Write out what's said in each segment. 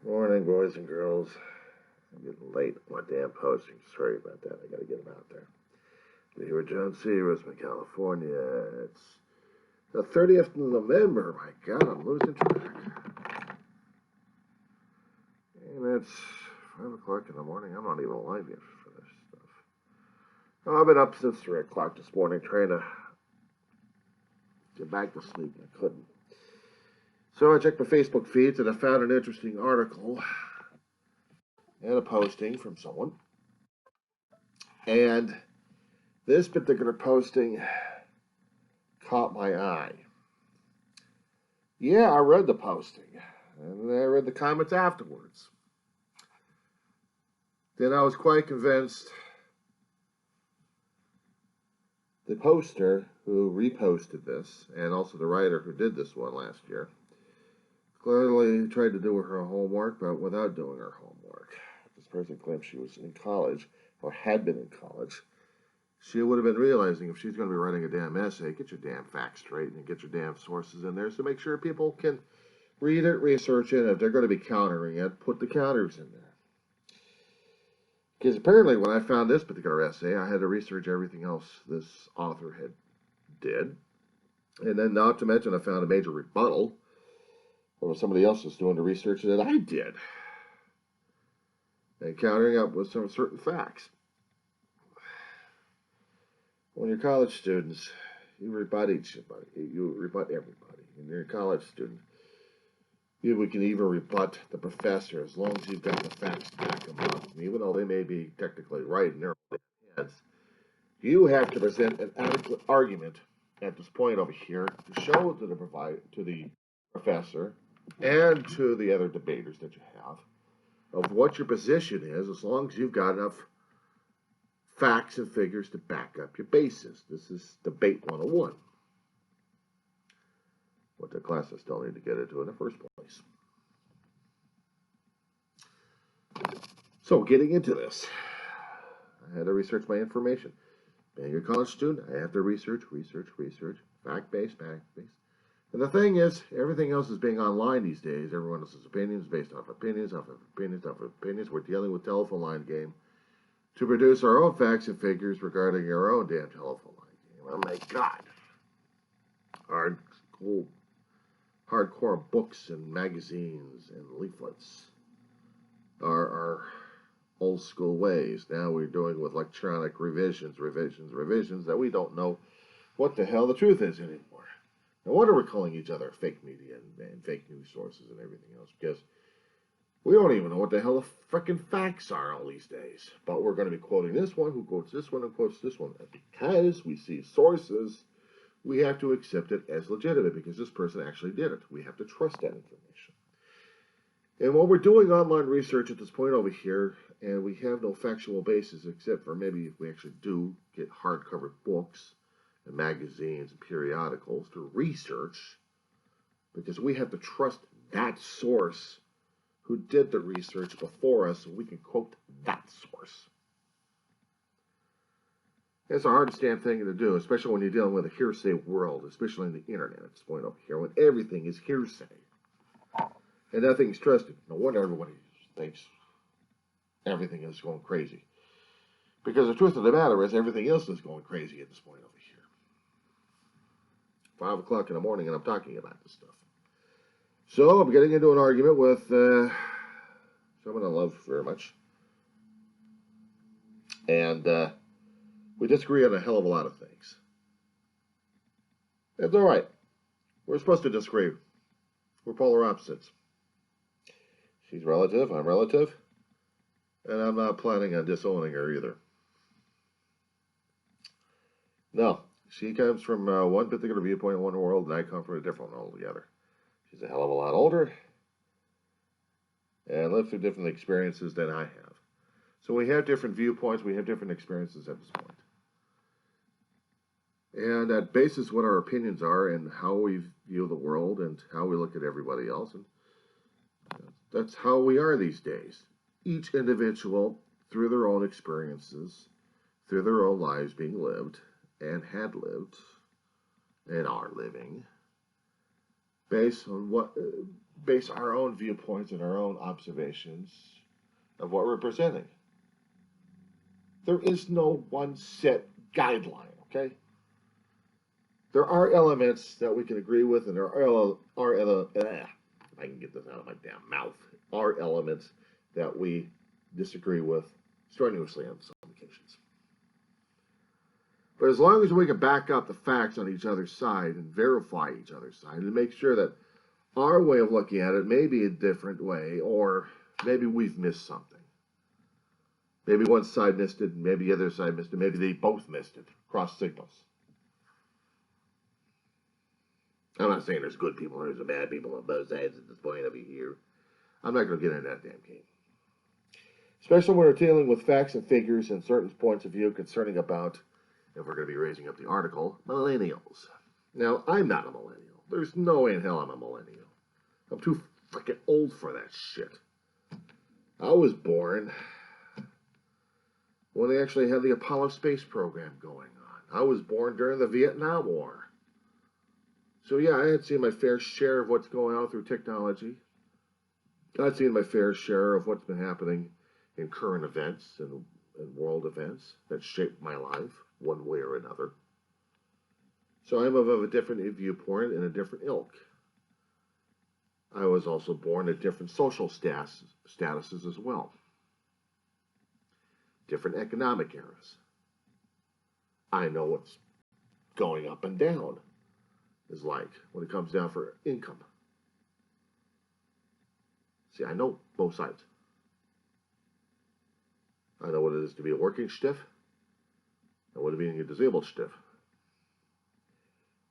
Morning, boys and girls. I'm getting late on my damn posting. Sorry about that. I gotta get them out there. Here with John C. Richmond, California. It's the 30th of November. My God, I'm losing track. And it's 5 o'clock in the morning. I'm not even alive yet for this stuff. Oh, I've been up since 3 o'clock this morning trying to get back to sleep. I couldn't. So I checked my Facebook feeds and I found an interesting article and a posting from someone. And this particular posting caught my eye. Yeah, I read the posting, and I read the comments afterwards. Then I was quite convinced the poster who reposted this, and also the writer who did this one last year, clearly tried to do her homework, but without doing her homework. This person claimed she was in college, or had been in college. She would have been realizing if she's going to be writing a damn essay, get your damn facts straight and get your damn sources in there so make sure people can read it, research it. If they're going to be countering it, put the counters in there. Because apparently when I found this particular essay, I had to research everything else this author did. And then not to mention I found a major rebuttal of somebody else was doing the research that I did. And countering up with some certain facts. When you're college students, you rebut you rebut everybody. When you're a college student, we can even rebut the professor as long as you've got the facts to back them up. And even though they may be technically right in their heads, you have to present an adequate argument at this point over here to show to the professor and to the other debaters that you have of what your position is, as long as you've got enough facts and figures to back up your bases. This is debate 101. What the classes don't need to get into in the first place. So getting into this, I had to research my information. Being a college student, I have to research, fact-based. And the thing is, everything else is being online these days. Everyone else's opinions based off opinions. We're dealing with telephone line game to produce our own facts and figures regarding our own damn telephone line game. Oh my God. Hardcore books and magazines and leaflets are old school ways. Now we're doing with electronic revisions that we don't know what the hell the truth is anymore. No wonder we're calling each other fake media and fake news sources and everything else, because we don't even know what the hell the frickin' facts are all these days. But we're going to be quoting this one, who quotes this one, who quotes this one. And because we see sources, we have to accept it as legitimate because this person actually did it. We have to trust that information. And while we're doing online research at this point over here, and we have no factual basis except for maybe if we actually do get hardcover books and magazines and periodicals to research, because we have to trust that source who did the research before us so we can quote that source. It's a hard damn thing to do, especially when you're dealing with a hearsay world, especially in the internet at this point over here, when everything is hearsay and nothing's trusted. No wonder everybody thinks everything is going crazy. Because the truth of the matter is everything else is going crazy at this point over here. 5 o'clock in the morning and I'm talking about this stuff. So I'm getting into an argument with someone I love very much. And we disagree on a hell of a lot of things. It's all right. We're supposed to disagree. We're polar opposites. She's relative, I'm relative, and I'm not planning on disowning her either. No, she comes from one particular viewpoint in one world, and I come from a different one altogether. She's a hell of a lot older and lived through different experiences than I have. So we have different viewpoints, we have different experiences at this point. And that bases what our opinions are and how we view the world and how we look at everybody else. And that's how we are these days. Each individual, through their own experiences, through their own lives being lived, and had lived, and are living, base our own viewpoints and our own observations of what we're presenting. There is no one set guideline, okay? There are elements that we can agree with, and there I can get this out of my damn mouth, are elements that we disagree with strenuously on some occasions. But as long as we can back up the facts on each other's side and verify each other's side and make sure that our way of looking at it may be a different way, or maybe we've missed something. Maybe one side missed it, and maybe the other side missed it. Maybe they both missed it. Cross signals. I'm not saying there's good people and there's bad people on both sides at this point over here. I'm not going to get into that damn game. Especially when we're dealing with facts and figures and certain points of view concerning about, if we're going to be raising up the article, millennials. Now, I'm not a millennial. There's no way in hell I'm a millennial. I'm too freaking old for that shit. I was born when they actually had the Apollo space program going on. I was born during the Vietnam War. So yeah, I had seen my fair share of what's going on through technology. I'd seen my fair share of what's been happening in current events and world events that shaped my life one way or another. So I'm of a different viewpoint and a different ilk. I was also born at different social statuses as well. Different economic eras. I know what's going up and down is like when it comes down for income. See, I know both sides. I know what it is to be a working stiff and what it being a disabled stiff.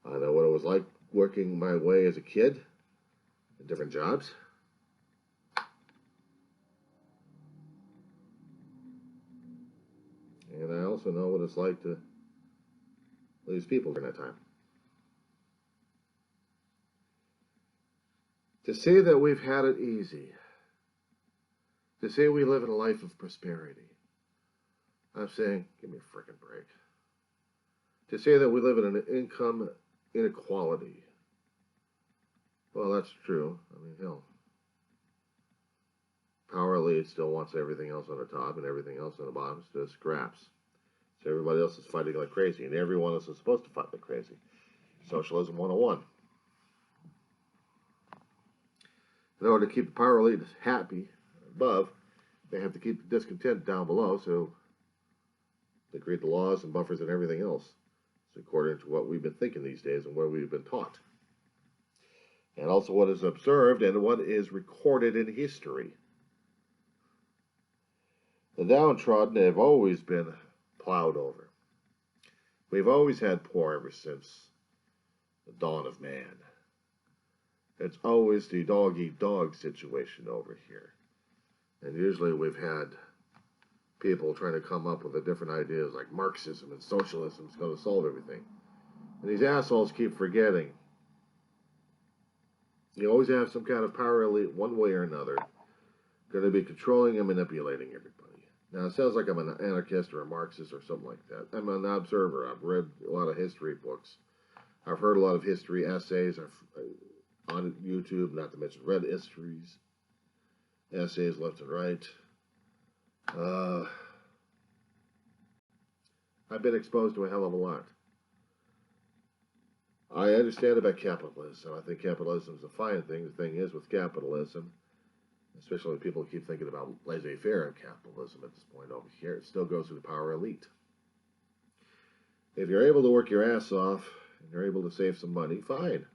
I know what it was like working my way as a kid in different jobs. And I also know what it's like to lose people during that time. To say that we've had it easy, to say we live in a life of prosperity, I'm saying, give me a frickin' break. To say that we live in an income inequality, well, that's true. I mean, hell, power elite still wants everything else on the top and everything else on the bottom is just scraps. So everybody else is fighting like crazy, and everyone else is supposed to fight like crazy. Socialism 101. In order to keep the power elite happy above, they have to keep the discontent down below, so they create the laws and buffers and everything else. It's according to what we've been thinking these days and what we've been taught. And also what is observed and what is recorded in history. The downtrodden have always been plowed over. We've always had poor ever since the dawn of man. It's always the dog-eat-dog situation over here. And usually we've had people trying to come up with different ideas like Marxism and socialism is going to solve everything. And these assholes keep forgetting. You always have some kind of power elite one way or another going to be controlling and manipulating everybody. Now, it sounds like I'm an anarchist or a Marxist or something like that. I'm an observer. I've read a lot of history books. I've heard a lot of history essays on YouTube, not to mention read histories, essays left and right. I've been exposed to a hell of a lot. I understand about capitalism. I think capitalism is a fine thing. The thing is with capitalism, especially when people keep thinking about laissez-faire in capitalism at this point over here, it still goes to the power elite. If you're able to work your ass off and you're able to save some money, fine.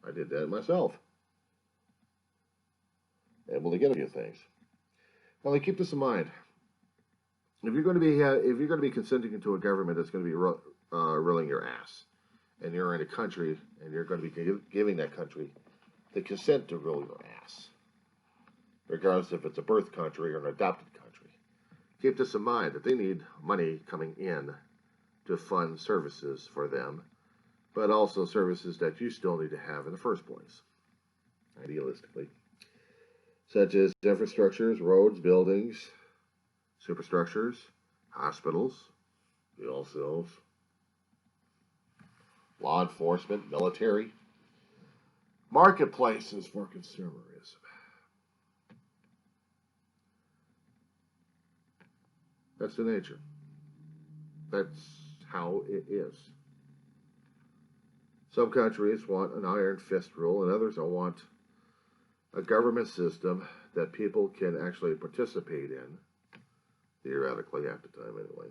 I did that myself. Able to get a few things. Well, keep this in mind. If you're going to be consenting into a government that's going to be rolling your ass, and you're in a country and you're going to be giving that country the consent to roll your ass, regardless if it's a birth country or an adopted country, keep this in mind that they need money coming in to fund services for them, but also services that you still need to have in the first place, idealistically, such as infrastructures, roads, buildings, superstructures, hospitals, law enforcement, military, marketplaces for consumerism. That's the nature. That's how it is. Some countries want an iron fist rule, and others don't want a government system that people can actually participate in, theoretically, half the time anyway,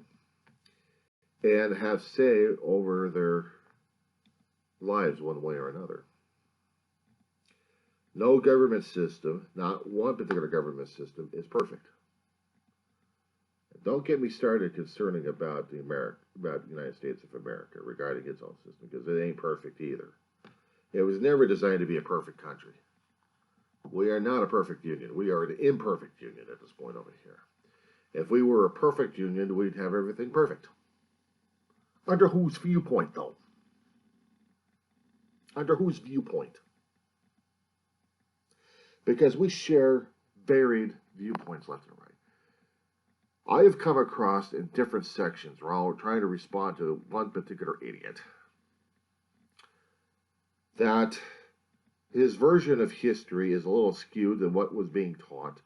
and have say over their lives one way or another. No government system, not one particular government system, is perfect. Don't get me started concerning about the United States of America regarding its own system, because it ain't perfect either. It was never designed to be a perfect country. We are not a perfect union. We are an imperfect union at this point over here. If we were a perfect union, we'd have everything perfect. Under whose viewpoint, though? Under whose viewpoint? Because we share varied viewpoints left and right. I have come across in different sections where I'm trying to respond to one particular idiot that his version of history is a little skewed than what was being taught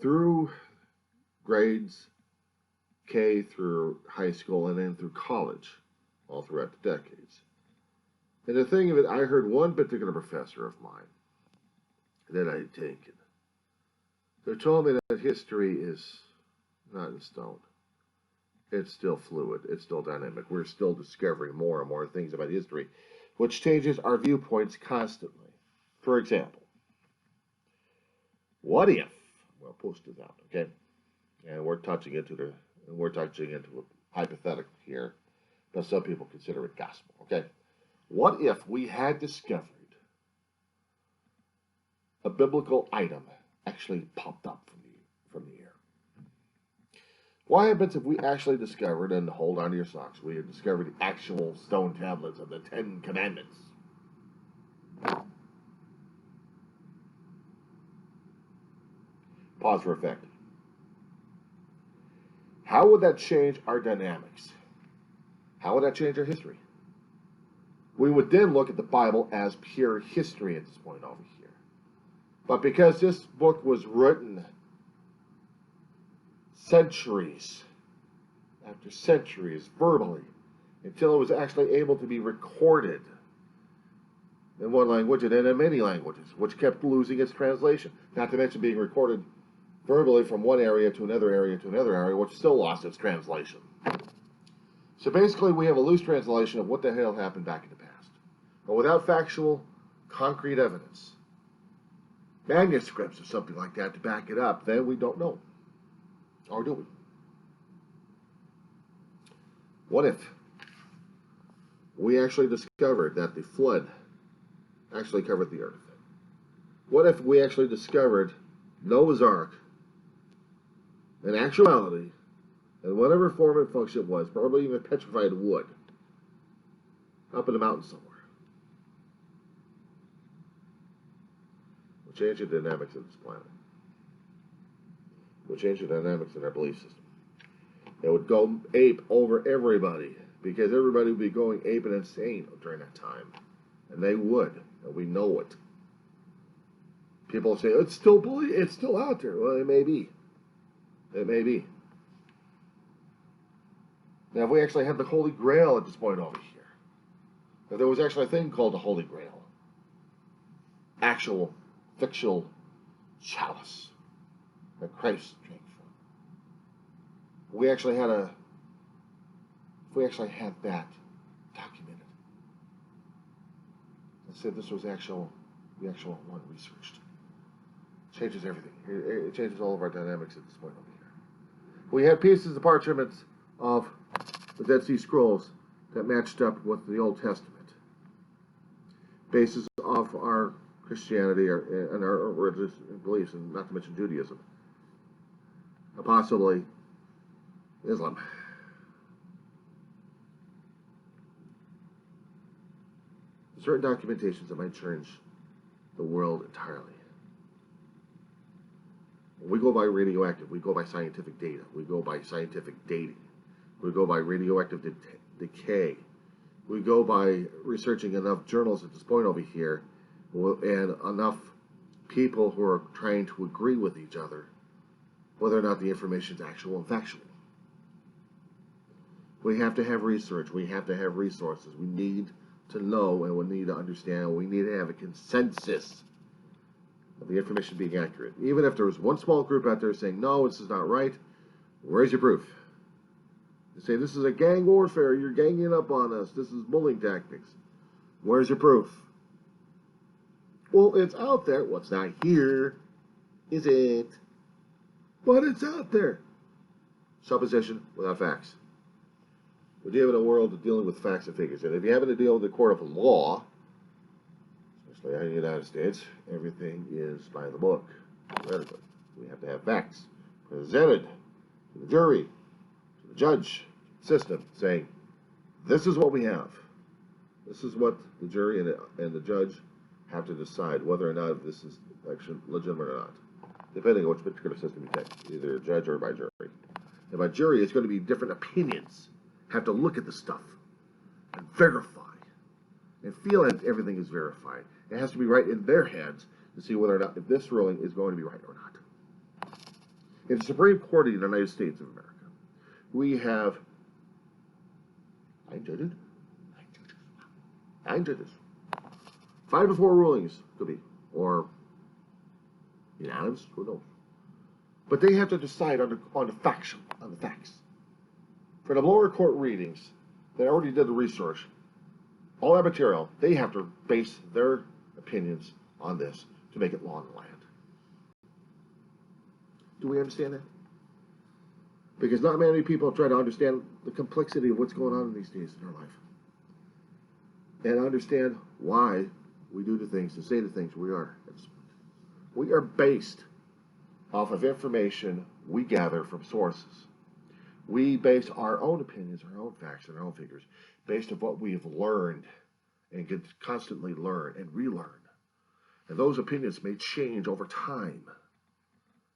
through grades K through high school and then through college, all throughout the decades. And the thing of it, I heard one particular professor of mine that I had taken, who told me that history is not in stone. It's still fluid. It's still dynamic. We're still discovering more and more things about history, which changes our viewpoints constantly. For example, what if, well, post it out, okay? And we're touching into a hypothetical here, but some people consider it gospel, okay? What if we had discovered a biblical item actually popped up from the air? What happens if we actually discovered, and hold on to your socks, we had discovered the actual stone tablets of the Ten Commandments? Pause for effect. How would that change our dynamics? How would that change our history? We would then look at the Bible as pure history at this point over here. But because this book was written centuries after centuries verbally until it was actually able to be recorded in one language and then in many languages, which kept losing its translation, not to mention being recorded verbally from one area to another area to another area, which still lost its translation. So basically we have a loose translation of what the hell happened back in the past, but without factual, concrete evidence, manuscripts or something like that to back it up, then we don't know. Or do we? What if we actually discovered that the flood actually covered the earth? What if we actually discovered Noah's Ark in actuality, in whatever form and function it was, probably even petrified wood, up in the mountain somewhere? We'll change the dynamics of this planet. We'll change the dynamics in our belief system. It would go ape over everybody, because everybody would be going ape and insane during that time. And they would, and we know it. People say, it's still out there. Well, it may be. It may be. Now, if we actually have the Holy Grail at this point over here, if there was actually a thing called the Holy Grail, actual, fictional chalice that Christ drank from, if we actually had that documented, and said this was the actual one researched, it changes everything. It changes all of our dynamics at this point over here. We had pieces of parchments of the Dead Sea Scrolls that matched up with the Old Testament, basis of our Christianity and our religious beliefs, and not to mention Judaism, and possibly Islam. Certain documentations that might change the world entirely. We go by radioactive, we go by scientific data, we go by scientific dating, we go by radioactive decay, we go by researching enough journals at this point over here and enough people who are trying to agree with each other whether or not the information is actual and factual. We have to have research. We have to have resources. We need to know and we need to understand. We need to have a consensus of the information being accurate. Even if there was one small group out there saying, no, this is not right, where's your proof? You say, this is a gang warfare. You're ganging up on us. This is bullying tactics. Where's your proof? Well, it's out there. Well, it's not here, is it? But it's out there. Supposition without facts. We live in a world of dealing with facts and figures. And if you happen to deal with the court of law, especially in the United States, everything is by the book. Theoretically. We have to have facts presented to the jury, to the judge, system, saying, this is what we have. This is what the jury and the judge have to decide whether or not this is actually legitimate or not, depending on which particular system you take, either a judge or by jury. And by jury, it's going to be different opinions. Have to look at the stuff and verify and feel that everything is verified. It has to be right in their hands to see whether or not if this ruling is going to be right or not. In the Supreme Court of the United States of America, we have 9 judges. 5 to 4 rulings could be, or unanimous, who knows? But they have to decide on the facts. For the lower court readings, they already did the research. All that material, they have to base their opinions on this to make it law in the land. Do we understand that? Because not many people try to understand the complexity of what's going on in these days in our life. And understand why we do the things and say the things we are. We are based off of information we gather from sources. We base our own opinions, our own facts, and our own figures based on what we have learned and can constantly learn and relearn. And those opinions may change over time.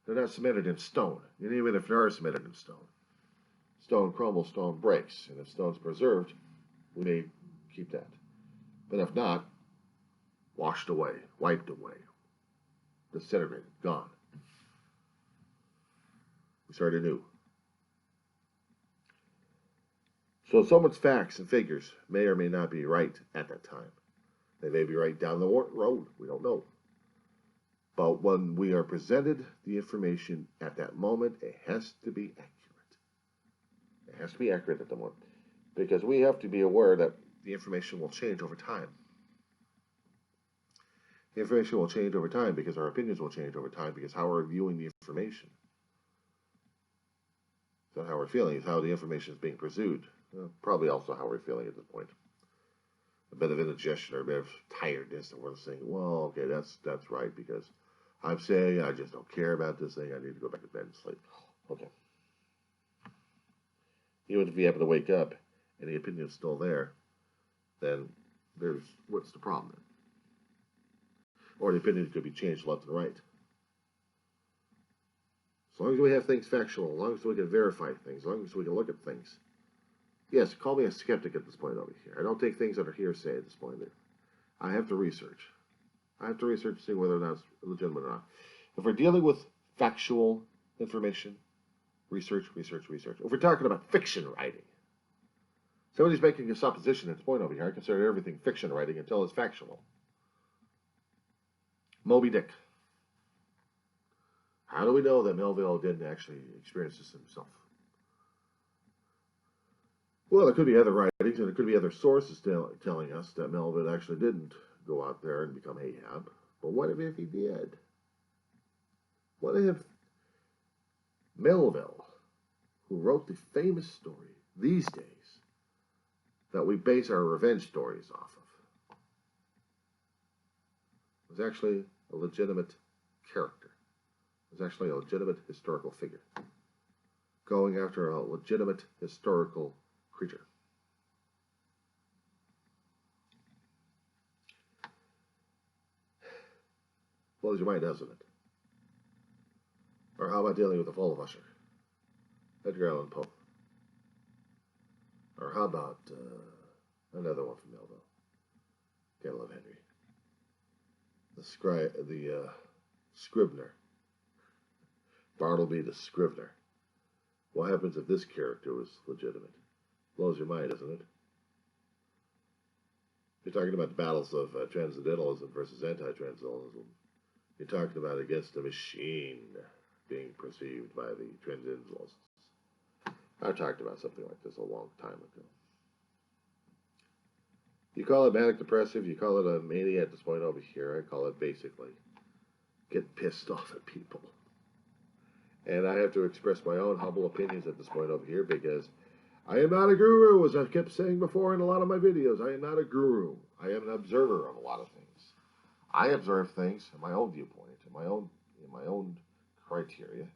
They're not cemented in stone. And even if they are cemented in stone, stone crumbles, stone breaks. And if stone's preserved, we may keep that. But if not, washed away, wiped away, disintegrated, gone. We start anew. So someone's facts and figures may or may not be right at that time. They may be right down the road. We don't know. But when we are presented the information at that moment, it has to be accurate. It has to be accurate at the moment. Because we have to be aware that the information will change over time. The information will change over time because our opinions will change over time because how we're viewing the information. So how we're feeling is how the information is being pursued. Probably also how we're feeling at this point. A bit of indigestion or a bit of tiredness, and we're saying, well, okay, that's right, because I'm saying I just don't care about this thing. I need to go back to bed and sleep. Okay. Even if you happen to wake up and the opinion is still there, then what's the problem then? Or the opinion could be changed left and right. As long as we have things factual, as long as we can verify things, as long as we can look at things. Yes, call me a skeptic at this point over here. I don't take things that are hearsay at this point. I have to research. I have to research to see whether or not it's legitimate or not. If we're dealing with factual information, research. If we're talking about fiction writing, somebody's making a supposition at this point over here. I consider everything fiction writing until it's factual. Moby Dick. How do we know that Melville didn't actually experience this himself? Well, there could be other writings, and there could be other sources telling us that Melville actually didn't go out there and become Ahab. But what if he did? What if Melville, who wrote the famous story these days that we base our revenge stories off of, was actually a legitimate character? Was actually a legitimate historical figure, going after a legitimate historical creature. Blows your mind, doesn't it? Or how about dealing with the fall of Usher? Edgar Allan Poe. Or how about another one from Melville? Gotta love Henry. the Scrivener, Bartleby the Scrivener. What happens if this character was legitimate? Blows your mind, doesn't it? You're talking about the battles of transcendentalism versus anti-transcendentalism. You're talking about against a machine being perceived by the transcendentalists. I talked about something like this a long time ago. You call it manic depressive, you call it a mania at this point over here. I call it basically get pissed off at people. And I have to express my own humble opinions at this point over here because I am not a guru, as I kept saying before in a lot of my videos. I am not a guru. I am an observer of a lot of things. I observe things in my own viewpoint, in my own criteria,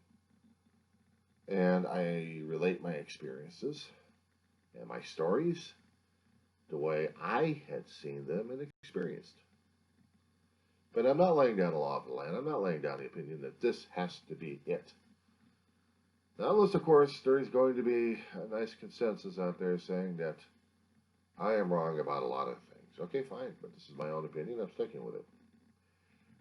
and I relate my experiences and my stories the way I had seen them and experienced. But I'm not laying down a law of the land. I'm not laying down the opinion that this has to be it. Now, unless, of course, there is going to be a nice consensus out there saying that I am wrong about a lot of things. Okay, fine, but this is my own opinion. I'm sticking with it.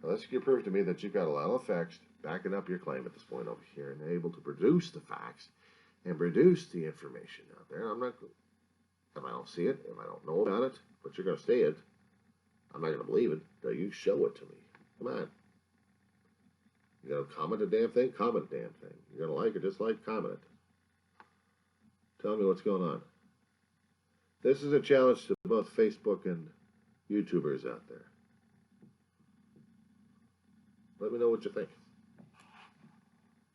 Unless you can prove to me that you've got a lot of facts backing up your claim at this point over here and able to produce the facts and produce the information out there, I'm not. If I don't see it, if I don't know about it, but you're going to say it, I'm not going to believe it until you show it to me. Come on. You're going to comment a damn thing? Comment a damn thing. You're going to like it, dislike, comment it. Tell me what's going on. This is a challenge to both Facebook and YouTubers out there. Let me know what you think.